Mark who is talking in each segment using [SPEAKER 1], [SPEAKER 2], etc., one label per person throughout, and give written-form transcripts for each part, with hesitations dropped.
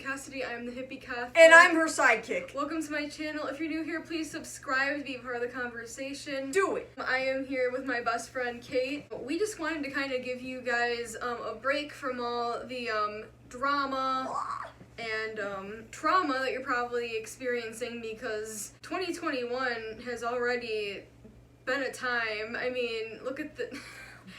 [SPEAKER 1] Cassidy, I'm the HippieCatholic.
[SPEAKER 2] And I'm her sidekick.
[SPEAKER 1] Welcome to my channel. If you're new here, please subscribe to be part of the conversation.
[SPEAKER 2] Do it.
[SPEAKER 1] I am here with my best friend, Kate. We just wanted to kind of give you guys a break from all the drama and trauma that you're probably experiencing, because 2021 has already been a time. I mean, look at the...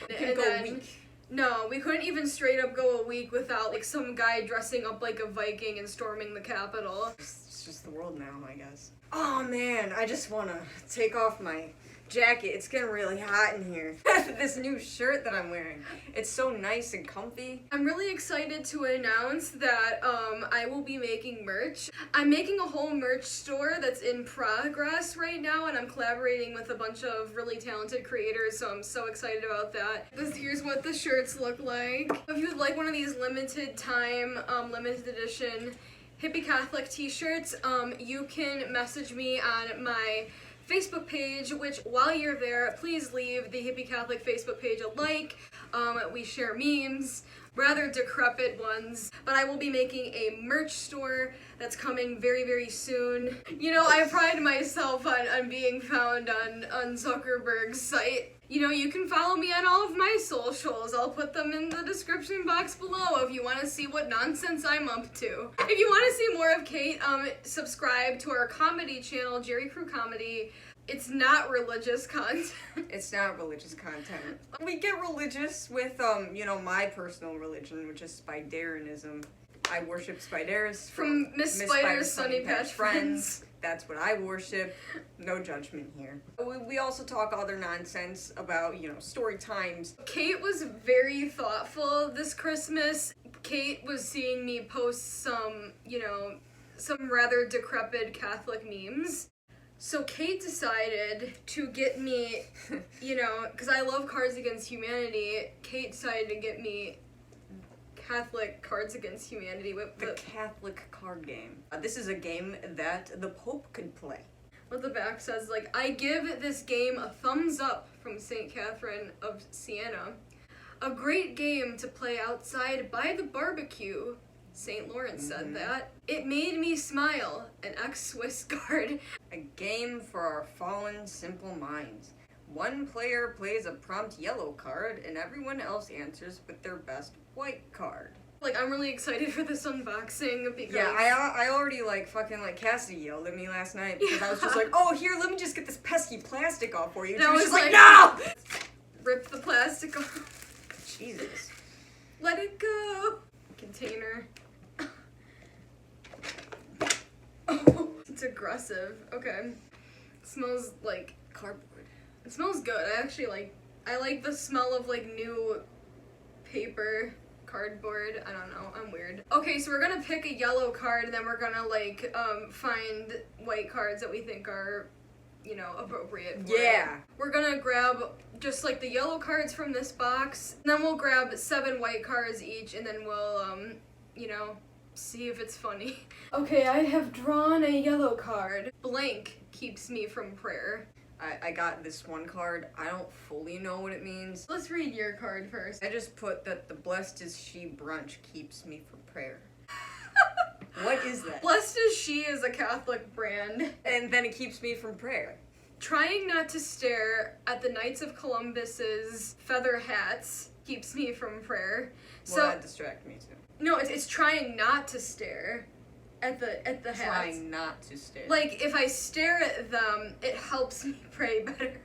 [SPEAKER 2] Can go a week.
[SPEAKER 1] No, we couldn't even straight up go a week without like some guy dressing up like a Viking and storming the Capitol.
[SPEAKER 2] It's just the world now, I guess. Oh man, I just wanna take off my jacket. It's getting really hot in here. This new shirt that I'm wearing, it's so nice and comfy.
[SPEAKER 1] I'm really excited to announce that I will be making merch. I'm making a whole merch store that's in progress right now, and I'm collaborating with a bunch of really talented creators, so I'm so excited about that. Here's what the shirts look like. If you would like one of these limited time, limited edition HippieCatholic t-shirts, you can message me on my Facebook page, which while you're there, please leave the HippieCatholic Facebook page a like. We share memes, rather decrepit ones, but I will be making a merch store that's coming very, very soon. You know, I pride myself on being found on Zuckerberg's site. You know, you can follow me on all of my socials. I'll put them in the description box below if you want to see what nonsense I'm up to. If you want to see more of Kate, subscribe to our comedy channel, Jerry Crew Comedy. It's not religious content.
[SPEAKER 2] It's not religious content. We get religious with, you know, my personal religion, which is Spiderism. I worship Spiderus
[SPEAKER 1] from Miss Spider's Sunny Patch Friends.
[SPEAKER 2] That's what I worship. No judgment here. We also talk other nonsense about, you know, story times.
[SPEAKER 1] Kate was very thoughtful this Christmas. Kate was seeing me post some, you know, some rather decrepit Catholic memes. So Kate decided to get me, you know, because I love Cards Against Humanity, Kate decided to get me Catholic Cards Against Humanity with
[SPEAKER 2] the Catholic card game. This is a game that the Pope could play.
[SPEAKER 1] What the back says, like, I give this game a thumbs up from St. Catherine of Siena. A great game to play outside by the barbecue. St. Lawrence said that. It made me smile. An ex-Swiss guard.
[SPEAKER 2] A game for our fallen, simple minds. One player plays a prompt yellow card, and everyone else answers with their best white card.
[SPEAKER 1] Like, I'm really excited for this unboxing because...
[SPEAKER 2] Yeah, I already, like, fucking, like, Cassidy yelled at me last night because I was just like, oh, here, let me just get this pesky plastic off for you. And she was just like, no!
[SPEAKER 1] Rip the plastic off.
[SPEAKER 2] Jesus.
[SPEAKER 1] Let it go. Container. Oh, it's aggressive. Okay. It smells like cardboard. It smells good. I like the smell of like new paper, cardboard. I don't know. I'm weird. Okay, so we're gonna pick a yellow card and then we're gonna like find white cards that we think are, you know, appropriate for it. We're gonna grab just like the yellow cards from this box. And then we'll grab 7 white cards each and then we'll you know, see if it's funny. Okay, I have drawn a yellow card. Blank keeps me from prayer.
[SPEAKER 2] I got this one card. I don't fully know what it means.
[SPEAKER 1] Let's read your card first.
[SPEAKER 2] I just put that the blessed is she brunch keeps me from prayer. What is that?
[SPEAKER 1] Blessed is she is a Catholic brand.
[SPEAKER 2] And then it keeps me from prayer.
[SPEAKER 1] Trying not to stare at the Knights of Columbus's feather hats keeps me from prayer.
[SPEAKER 2] Well,
[SPEAKER 1] so
[SPEAKER 2] that distracted me too.
[SPEAKER 1] No, it's trying not to stare at the hats.
[SPEAKER 2] Trying not to stare.
[SPEAKER 1] Like, if I stare at them, it helps me pray better.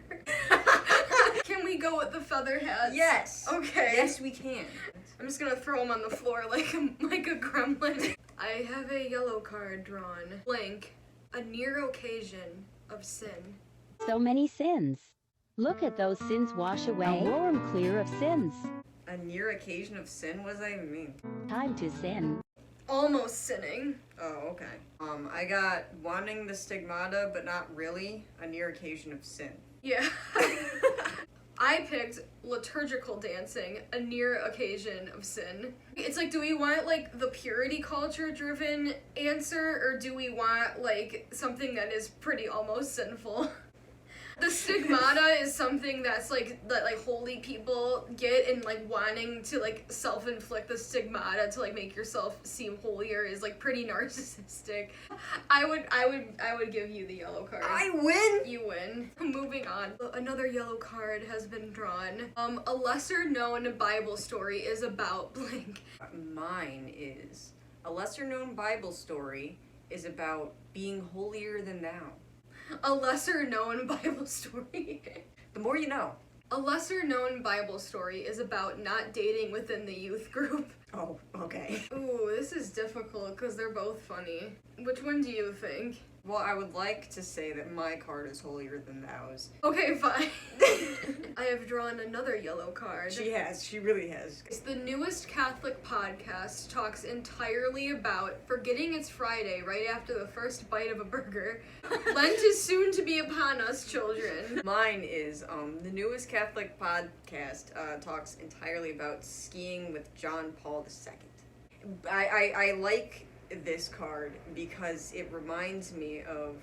[SPEAKER 1] Can we go with the feather hats?
[SPEAKER 2] Yes.
[SPEAKER 1] Okay.
[SPEAKER 2] Yes, we can.
[SPEAKER 1] I'm just gonna throw them on the floor like a gremlin. I have a yellow card drawn. Blank. A near occasion of sin.
[SPEAKER 3] So many sins. Look at those sins wash away. A warm clear of sins.
[SPEAKER 2] A near occasion of sin? What does that even mean?
[SPEAKER 3] Time to sin.
[SPEAKER 1] Almost sinning.
[SPEAKER 2] Oh, okay. I got wanting the stigmata, but not really. A near occasion of sin.
[SPEAKER 1] Yeah. I picked liturgical dancing, a near occasion of sin. It's like, do we want like the purity culture driven answer, or do we want like something that is pretty almost sinful? The stigmata is something that's like that like holy people get, and like wanting to like self-inflict the stigmata to like make yourself seem holier is like pretty narcissistic. I would give you the yellow card.
[SPEAKER 2] I win?
[SPEAKER 1] You win. Moving on. Another yellow card has been drawn. A lesser known Bible story is about blank.
[SPEAKER 2] Mine is a lesser known Bible story is about being holier than thou.
[SPEAKER 1] A lesser known Bible story.
[SPEAKER 2] The more you know.
[SPEAKER 1] A lesser known Bible story is about not dating within the youth group.
[SPEAKER 2] Oh, okay.
[SPEAKER 1] Ooh, this is difficult because they're both funny. Which one do you think?
[SPEAKER 2] Well, I would like to say that my card is holier than thou's.
[SPEAKER 1] Okay, fine. I have drawn another yellow card.
[SPEAKER 2] She really has.
[SPEAKER 1] It's the newest Catholic podcast talks entirely about forgetting it's Friday right after the first bite of a burger. Lent is soon to be upon us, children.
[SPEAKER 2] Mine is, the newest Catholic podcast talks entirely about skiing with John Paul II. I like this card because it reminds me of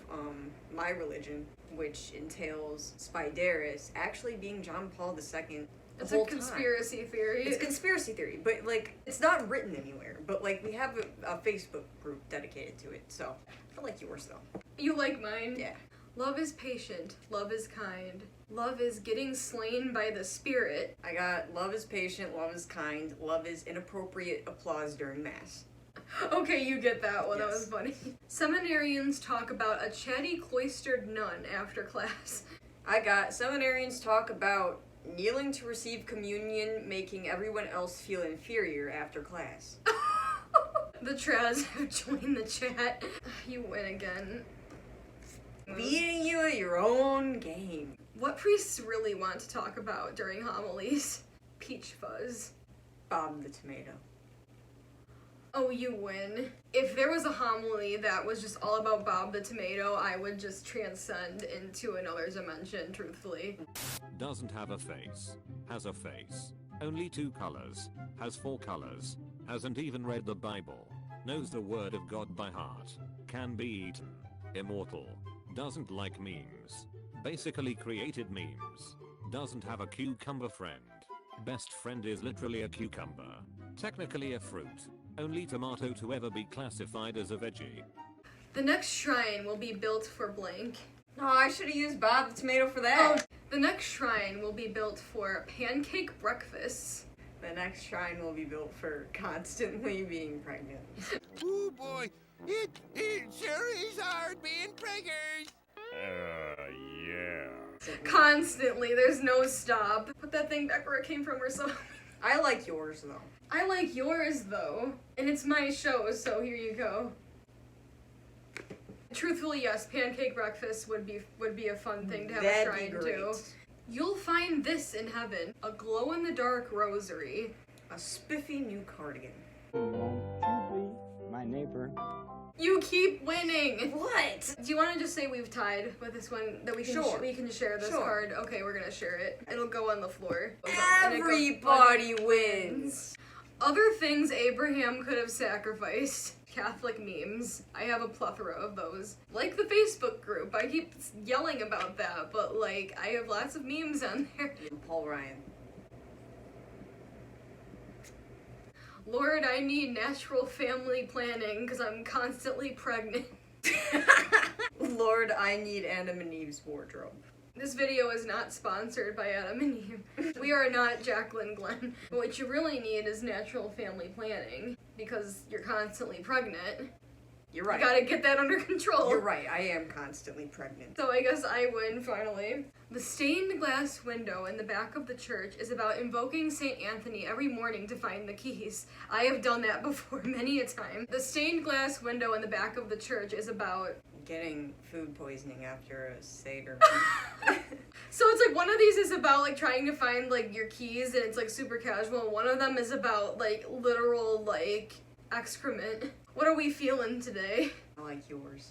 [SPEAKER 2] my religion, which entails Spiderus actually being John Paul II.
[SPEAKER 1] It's a conspiracy theory.
[SPEAKER 2] It's a conspiracy theory, but like it's not written anywhere. But like we have a Facebook group dedicated to it, so I like yours though.
[SPEAKER 1] You like mine?
[SPEAKER 2] Yeah.
[SPEAKER 1] Love is patient. Love is kind. Love is getting slain by the spirit.
[SPEAKER 2] I got love is patient. Love is kind. Love is inappropriate applause during mass.
[SPEAKER 1] Okay, you get that one.
[SPEAKER 2] Yes.
[SPEAKER 1] That was funny. Seminarians talk about a chatty cloistered nun after class.
[SPEAKER 2] I got seminarians talk about kneeling to receive communion, making everyone else feel inferior after class.
[SPEAKER 1] The Traz have joined the chat. You win again.
[SPEAKER 2] Beating you at your own game.
[SPEAKER 1] What priests really want to talk about during homilies? Peach fuzz.
[SPEAKER 2] Bob the tomato.
[SPEAKER 1] Oh, you win. If there was a homily that was just all about Bob the tomato, I would just transcend into another dimension, truthfully.
[SPEAKER 4] Doesn't have a face. Has a face. Only 2 colors. Has 4 colors. Hasn't even read the Bible. Knows the word of God by heart. Can be eaten. Immortal. Doesn't like memes. Basically created memes. Doesn't have a cucumber friend. Best friend is literally a cucumber. Technically a fruit. Only tomato to ever be classified as a veggie.
[SPEAKER 1] The next shrine will be built for blank.
[SPEAKER 2] No, I should have used Bob the tomato for that.
[SPEAKER 1] Oh, the next shrine will be built for pancake breakfasts.
[SPEAKER 2] The next shrine will be built for constantly being pregnant.
[SPEAKER 5] Oh boy, it sure is hard being preggers.
[SPEAKER 4] Yeah.
[SPEAKER 1] Constantly, there's no stop. Put that thing back where it came from or something.
[SPEAKER 2] I like yours though.
[SPEAKER 1] I like yours though, and it's my show, so here you go. Truthfully, yes, pancake breakfast would be a fun thing to have a shrine to. You'll find this in heaven, a glow-in-the-dark rosary.
[SPEAKER 2] A spiffy new cardigan.
[SPEAKER 6] My neighbor.
[SPEAKER 1] You keep winning!
[SPEAKER 2] What?
[SPEAKER 1] Do you want to just say we've tied with this one, that we can
[SPEAKER 2] Sure.
[SPEAKER 1] we can share this
[SPEAKER 2] Sure.
[SPEAKER 1] card? Okay, we're gonna share it. It'll go on the floor.
[SPEAKER 2] Everybody wins.
[SPEAKER 1] Other things Abraham could have sacrificed. Catholic memes. I have a plethora of those. Like the Facebook group. I keep yelling about that, but like, I have lots of memes on there.
[SPEAKER 2] Paul Ryan.
[SPEAKER 1] Lord, I need natural family planning because I'm constantly pregnant.
[SPEAKER 2] Lord, I need Adam and Eve's wardrobe.
[SPEAKER 1] This video is not sponsored by Adam and Eve. We are not Jacqueline Glenn. What you really need is natural family planning because you're constantly pregnant.
[SPEAKER 2] You're right.
[SPEAKER 1] You gotta get that under control.
[SPEAKER 2] You're right, I am constantly pregnant.
[SPEAKER 1] So I guess I win finally. The stained glass window in the back of the church is about invoking St. Anthony every morning to find the keys. I have done that before many a time. The stained glass window in the back of the church is about
[SPEAKER 2] Getting food poisoning after a Seder.
[SPEAKER 1] So it's like one of these is about like trying to find like your keys and it's like super casual, and one of them is about like literal like excrement. What are we feeling today?
[SPEAKER 2] I like yours.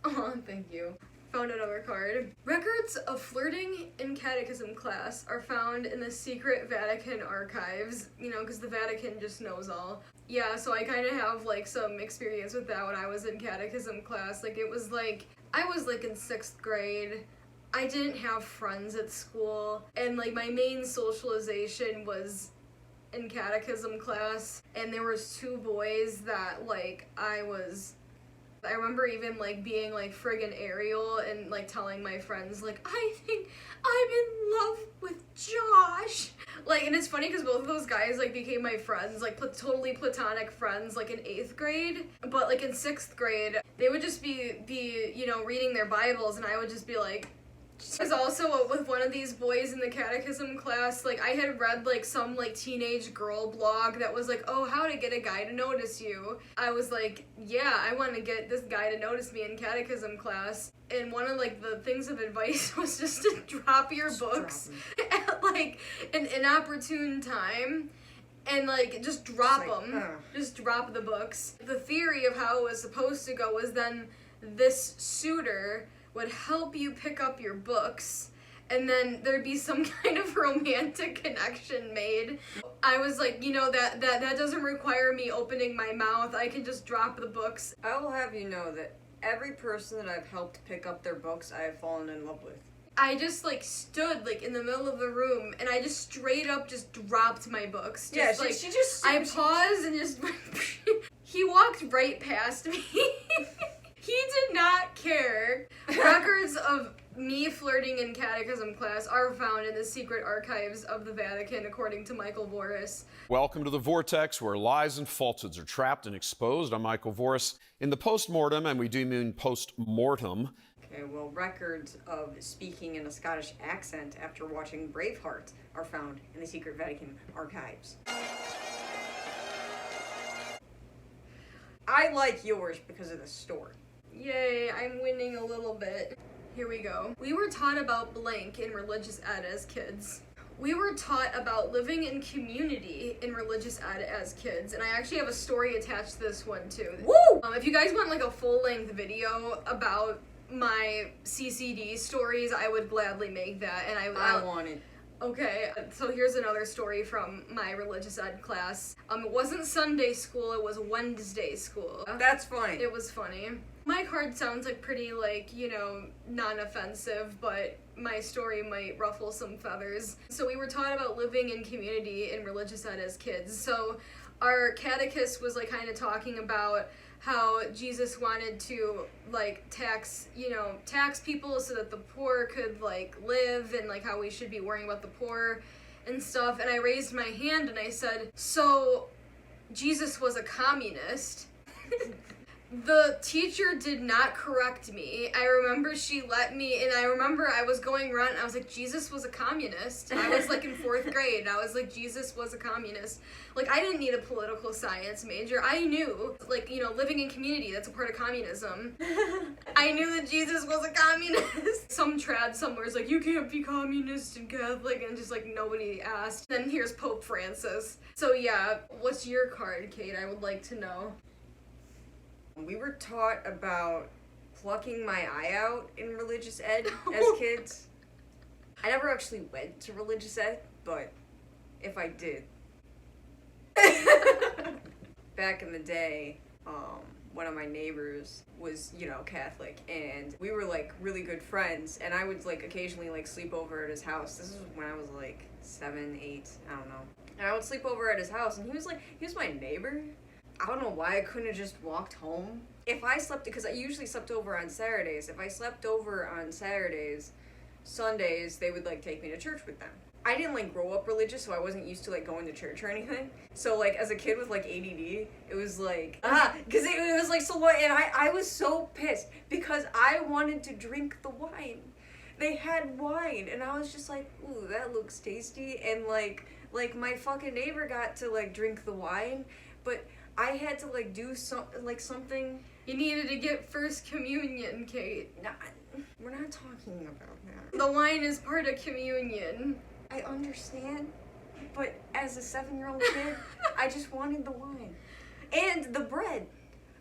[SPEAKER 1] Oh, thank you. Found another card. Records of flirting in catechism class are found in the secret Vatican archives, you know, because the Vatican just knows all. Yeah, so I kind of have like some experience with that when I was in catechism class. Like it was like, I was like in 6th grade. I didn't have friends at school, and like my main socialization was in catechism class, and there was 2 boys that like I remember even like being like friggin' Ariel and like telling my friends like, I think I'm in love with Josh. Like, and it's funny because both of those guys like became my friends, like totally platonic friends, like in 8th grade. But like in 6th grade, they would just be you know, reading their Bibles, and I would just be like. I was also with one of these boys in the catechism class. Like, I had read like some like teenage girl blog that was like, oh, how to get a guy to notice you. I was like, yeah, I want to get this guy to notice me in catechism class. And one of like the things of advice was just to drop your books at like an inopportune time. And like just drop them. Just drop the books. The theory of how it was supposed to go was then this suitor would help you pick up your books, and then there'd be some kind of romantic connection made. I was like, you know, that doesn't require me opening my mouth. I can just drop the books.
[SPEAKER 2] I will have you know that every person that I've helped pick up their books, I have fallen in love with.
[SPEAKER 1] I just like stood like in the middle of the room, and I just straight up just dropped my books. Just, I paused and just he walked right past me. He did not care. Records of me flirting in catechism class are found in the secret archives of the Vatican, according to Michael Voris.
[SPEAKER 6] Welcome to the Vortex, where lies and falsehoods are trapped and exposed. I'm Michael Voris. In the post-mortem, and we do mean post-mortem.
[SPEAKER 2] Okay, well, records of speaking in a Scottish accent after watching Braveheart are found in the secret Vatican archives. I like yours because of the story.
[SPEAKER 1] Yay, I'm winning a little bit. Here we go. We were taught about blank in religious ed as kids. We were taught about living in community in religious ed as kids, and I actually have a story attached to this one too.
[SPEAKER 2] Woo!
[SPEAKER 1] If you guys want like a full-length video about my CCD stories, I would gladly make that, and
[SPEAKER 2] I want it.
[SPEAKER 1] Okay, so here's another story from my religious ed class. It wasn't Sunday school, it was Wednesday school.
[SPEAKER 2] That's funny.
[SPEAKER 1] It was funny. My card sounds like pretty, like, you know, non-offensive, but my story might ruffle some feathers. So we were taught about living in community in religious ed as kids. So our catechist was, like, kind of talking about how Jesus wanted to, like, tax people so that the poor could, like, live, and, like, how we should be worrying about the poor and stuff. And I raised my hand and I said, so Jesus was a communist. The teacher did not correct me. I remember she let me, and I remember I was going around and I was like, Jesus was a communist. I was like in 4th grade. I was like, Jesus was a communist. Like, I didn't need a political science major. I knew, like, you know, living in community, that's a part of communism. I knew that Jesus was a communist. Some trad somewhere is like, you can't be communist and Catholic, and just like nobody asked. Then here's Pope Francis. So yeah, what's your card, Kate? I would like to know.
[SPEAKER 2] We were taught about plucking my eye out in religious ed as kids. I never actually went to religious ed, but if I did. Back in the day, one of my neighbors was, you know, Catholic, and we were like really good friends, and I would like occasionally like sleep over at his house. This is when I was like 7, 8, I don't know. And I would sleep over at his house, and he was my neighbor. I don't know why I couldn't have just walked home. If I slept, because I usually slept over on Saturdays. If I slept over on Saturdays, Sundays, they would like take me to church with them. I didn't like grow up religious, so I wasn't used to like going to church or anything. So like as a kid with like ADD, it was like, because it was like so what, and I was so pissed because I wanted to drink the wine. They had wine, and I was just like, ooh, that looks tasty, and like my fucking neighbor got to like drink the wine, but I had to like do something.
[SPEAKER 1] You needed to get first communion, Kate.
[SPEAKER 2] No, we're not talking about that.
[SPEAKER 1] The wine is part of communion.
[SPEAKER 2] I understand, but as a 7-year-old kid, I just wanted the wine. And the bread.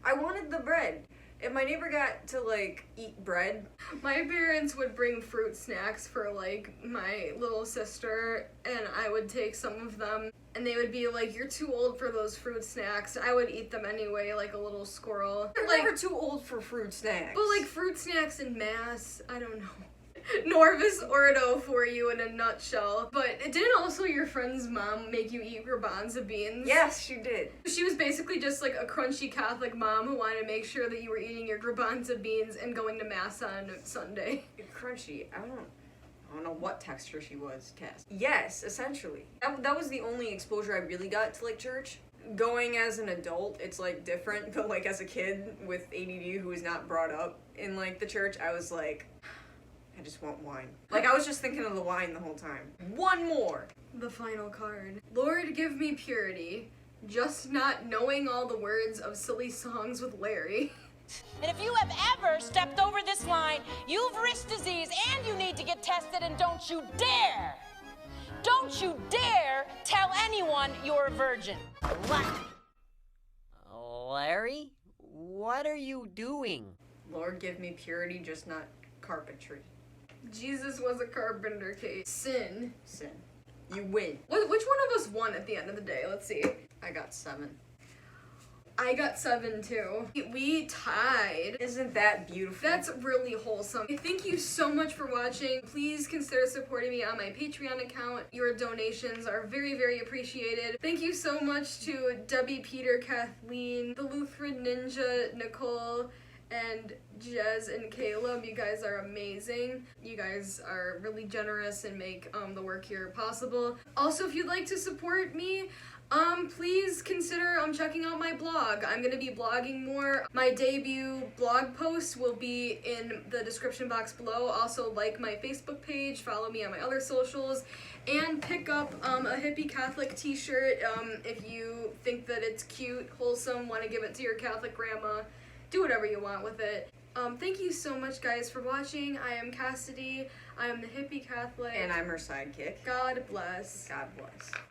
[SPEAKER 2] I wanted the bread. And my neighbor got to, like, eat bread.
[SPEAKER 1] My parents would bring fruit snacks for, like, my little sister, and I would take some of them, and they would be like, you're too old for those fruit snacks. I would eat them anyway, like a little squirrel.
[SPEAKER 2] You're
[SPEAKER 1] like,
[SPEAKER 2] never too old for fruit snacks.
[SPEAKER 1] But, like, fruit snacks in mass, I don't know. Norvis Ordo for you in a nutshell. But didn't also your friend's mom make you eat garbanzo beans?
[SPEAKER 2] Yes, she did.
[SPEAKER 1] She was basically just like a crunchy Catholic mom who wanted to make sure that you were eating your garbanzo beans and going to mass on Sunday.
[SPEAKER 2] Crunchy. I don't know what texture she was, Cass. Yes, essentially. That was the only exposure I really got to like church. Going as an adult, it's like different, but like as a kid with ADD who was not brought up in like the church, I was like, I just want wine. Like I was just thinking of the wine the whole time. One more!
[SPEAKER 1] The final card. Lord, give me purity, just not knowing all the words of silly songs with Larry.
[SPEAKER 7] And if you have ever stepped over this line, you've wrist disease and you need to get tested, and don't you dare tell anyone you're a virgin.
[SPEAKER 8] What? Larry? What are you doing?
[SPEAKER 2] Lord, give me purity, just not carpentry.
[SPEAKER 1] Jesus was a carpenter, Kate. Sin.
[SPEAKER 2] You win.
[SPEAKER 1] Which one of us won at the end of the day? Let's see.
[SPEAKER 2] I got 7.
[SPEAKER 1] I got 7 too. We tied.
[SPEAKER 2] Isn't that beautiful?
[SPEAKER 1] That's really wholesome. Thank you so much for watching. Please consider supporting me on my Patreon account. Your donations are very, very appreciated. Thank you so much to Debbie, Peter, Kathleen, the Lutheran Ninja, Nicole, and Jez and Caleb. You guys are amazing. You guys are really generous and make the work here possible. Also, if you'd like to support me, please consider checking out my blog. I'm gonna be blogging more. My debut blog post will be in the description box below. Also, like my Facebook page, follow me on my other socials, and pick up a Hippie Catholic t-shirt if you think that it's cute, wholesome, want to give it to your Catholic grandma. Do whatever you want with it. Thank you so much, guys, for watching. I am Cassidy. I am the Hippie Catholic.
[SPEAKER 2] And I'm her sidekick.
[SPEAKER 1] God bless.
[SPEAKER 2] God bless.